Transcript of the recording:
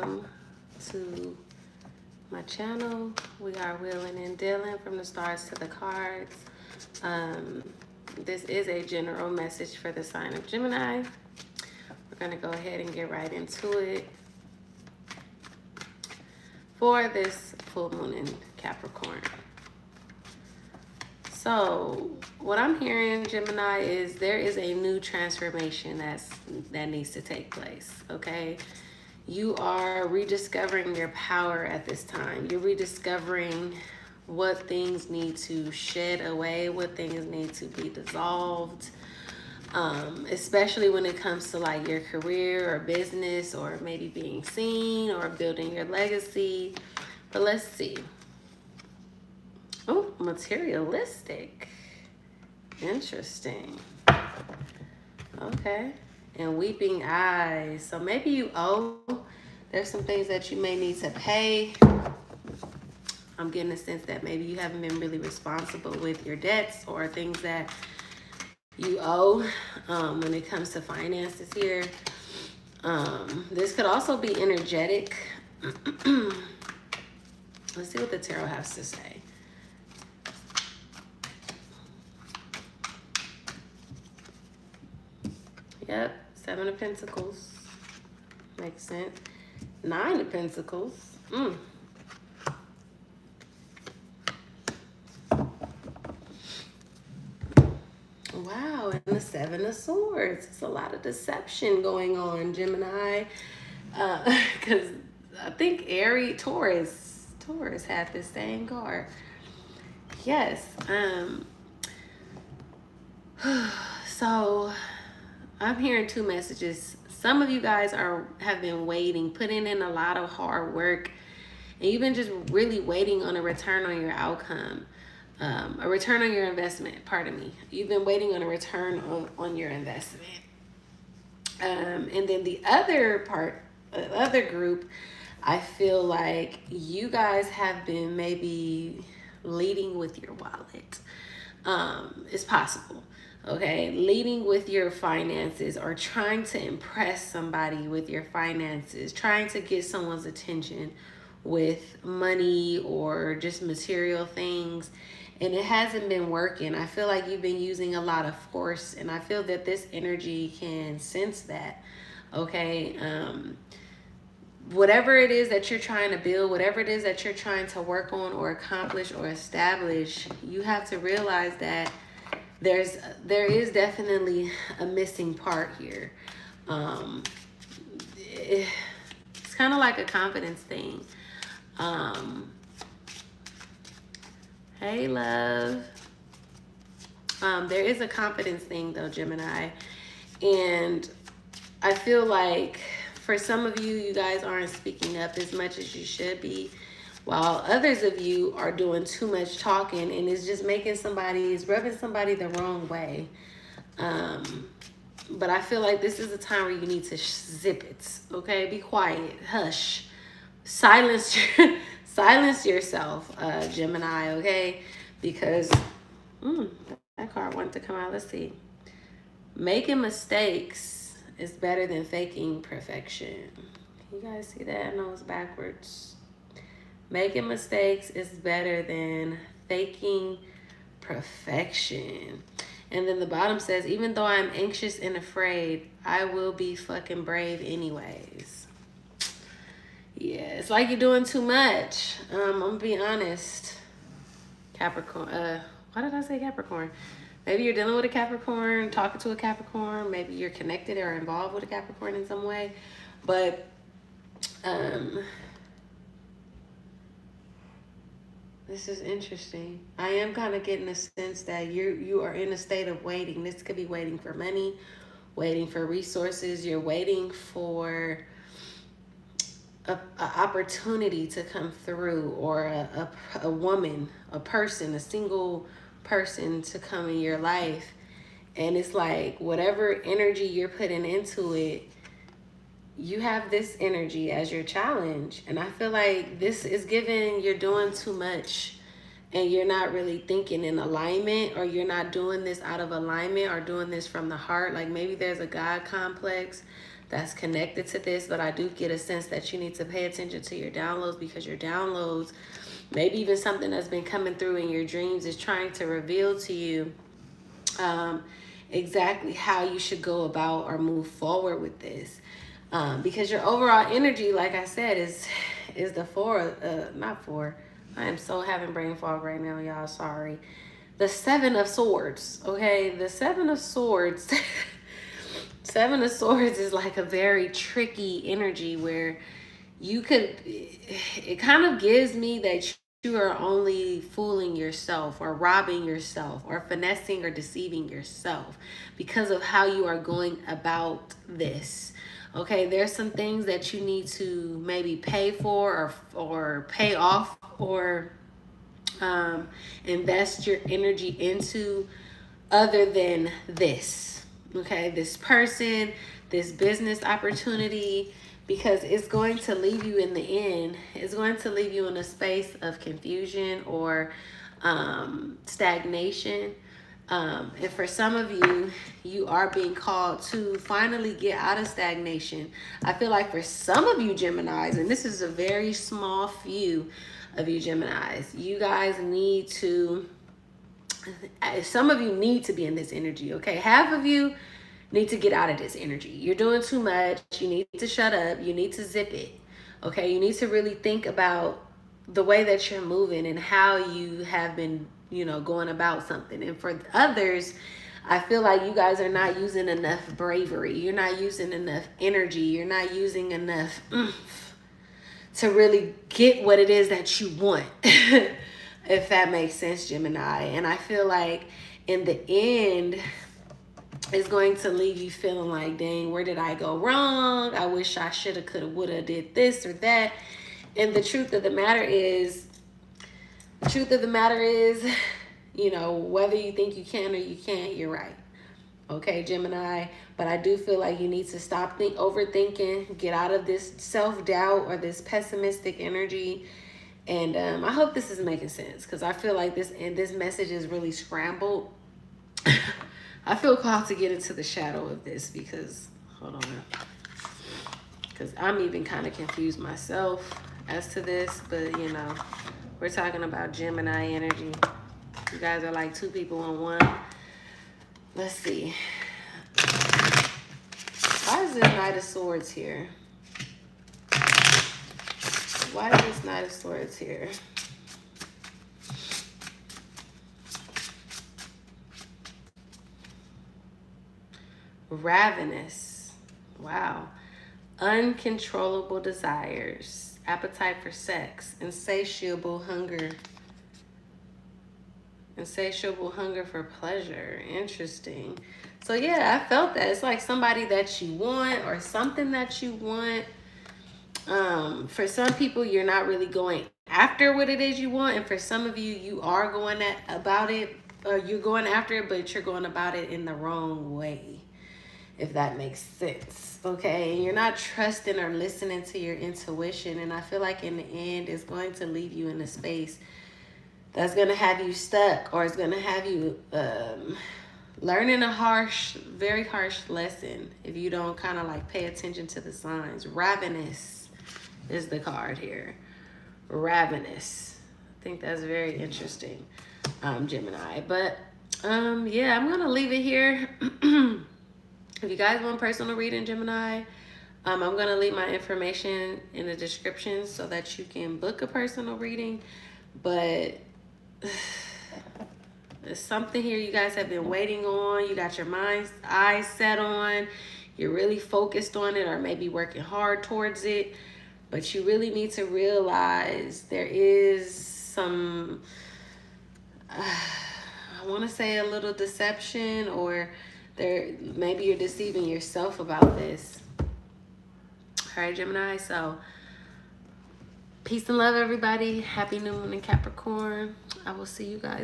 welcome to my channel. We are wheeling and dealing from the stars to the cards. This is a general message for the sign of Gemini. We're going to go ahead and get right into it for this full moon in Capricorn. So what I'm hearing, Gemini, is there is a new transformation that needs to take place, okay? You are rediscovering your power at this time. You're rediscovering what things need to shed away, what things need to be dissolved, especially when it comes to like your career or business or maybe being seen or building your legacy. But let's see. Oh, materialistic. Interesting. Okay. And weeping eyes. So maybe you owe. There's some things that you may need to pay. I'm getting a sense that maybe you haven't been really responsible with your debts or things that you owe when it comes to finances here. This could also be energetic. Let's see what the tarot has to say. Yep, 7 of Pentacles. Makes sense. 9 of Pentacles. Wow, and the 7 of Swords. It's a lot of deception going on, Gemini. Because I think Taurus had this same card. Yes. So I'm hearing 2 messages. Some of you guys have been waiting, putting in a lot of hard work, and you've been just really waiting on a return on your outcome, a return on your investment. Pardon me. You've been waiting on a return on your investment. And then the other group, I feel like you guys have been maybe leading with your wallet. It's possible. Okay, leading with your finances or trying to impress somebody with your finances, trying to get someone's attention with money or just material things, and it hasn't been working. I feel like you've been using a lot of force, and I feel that this energy can sense that. Okay, whatever it is that you're trying to build, whatever it is that you're trying to work on or accomplish or establish, you have to realize that there is definitely a missing part here. It's kind of like a confidence thing. Hey, love. There is a confidence thing though, Gemini. And I feel like for some of you, you guys aren't speaking up as much as you should be, while others of you are doing too much talking, and it's just rubbing somebody the wrong way. But I feel like this is a time where you need to zip it, okay? Be quiet, hush, silence yourself, Gemini, okay? Because that card wanted to come out. Let's see. Making mistakes is better than faking perfection. Can you guys see that? I know it's backwards. Making mistakes is better than faking perfection. And then the bottom says, even though I'm anxious and afraid, I will be fucking brave anyways. Yeah, it's like you're doing too much. I'm gonna be honest. Capricorn. Why did I say Capricorn? Maybe you're dealing with a Capricorn, talking to a Capricorn. Maybe you're connected or involved with a Capricorn in some way. But this is interesting. I am kind of getting a sense that you are in a state of waiting. This could be waiting for money, waiting for resources. You're waiting for a opportunity to come through, or a woman, a person, a single person to come in your life. And it's like whatever energy you're putting into it, you have this energy as your challenge. And I feel like this is giving you're doing too much and you're not really thinking in alignment, or you're not doing this out of alignment or doing this from the heart. Like maybe there's a God complex that's connected to this, but I do get a sense that you need to pay attention to your downloads, because your downloads, maybe even something that's been coming through in your dreams, is trying to reveal to you exactly how you should go about or move forward with this. Because your overall energy, like I said, is the four, not four. I am so having brain fog right now, y'all. Sorry. The Seven of Swords. Okay, the Seven of Swords. Seven of Swords is like a very tricky energy where you could, it kind of gives me that you are only fooling yourself or robbing yourself or finessing or deceiving yourself because of how you are going about this. Okay, there's some things that you need to maybe pay for or pay off or invest your energy into, other than this. Okay, this person, this business opportunity, because it's going to leave you in the end, it's going to leave you in a space of confusion or stagnation. And for some of you, you are being called to finally get out of stagnation. I feel like for some of you Geminis, and this is a very small few of you Geminis, you guys need to, some of you need to be in this energy, okay? Half of you need to get out of this energy. You're doing too much. You need to shut up. You need to zip it, okay? You need to really think about the way that you're moving and how you have been, going about something. And for others, I feel like you guys are not using enough bravery. You're not using enough energy. You're not using enough to really get what it is that you want. If that makes sense, Gemini. And I feel like in the end, it's going to leave you feeling like, dang, where did I go wrong? I wish I shoulda, coulda, woulda, did this or that. And the truth of the matter is, whether you think you can or you can't, you're right. Okay, Gemini. But I do feel like you need to stop overthinking, get out of this self-doubt or this pessimistic energy. And I hope this is making sense, because I feel like this message is really scrambled. I feel called to get into the shadow of this because, hold on, because I'm even kind of confused myself as to this. But, we're talking about Gemini energy. You guys are like two people in one. Let's see. Why is this Knight of Swords here? Why is this Knight of Swords here? Ravenous. Wow. Uncontrollable desires. Appetite for sex. Insatiable hunger. Insatiable hunger for pleasure. Interesting. So yeah, I felt that. It's like somebody that you want or something that you want. For some people, you're not really going after what it is you want. And for some of you, you are going about it, or you're going after it, but you're going about it in the wrong way, if that makes sense. Okay, and you're not trusting or listening to your intuition. And I feel like in the end, it's going to leave you in a space that's going to have you stuck, or it's going to have you learning a very harsh lesson if you don't kind of like pay attention to the signs. Ravenous is the card here. Ravenous. I think that's very interesting, Gemini. But yeah, I'm going to leave it here. If you guys want personal reading, Gemini, I'm going to leave my information in the description so that you can book a personal reading. But there's something here you guys have been waiting on. You got your eyes set on. You're really focused on it, or maybe working hard towards it. But you really need to realize there is some, I want to say a little deception, or maybe you're deceiving yourself about this. All right, Gemini. So peace and love, everybody. Happy new moon in Capricorn. I will see you guys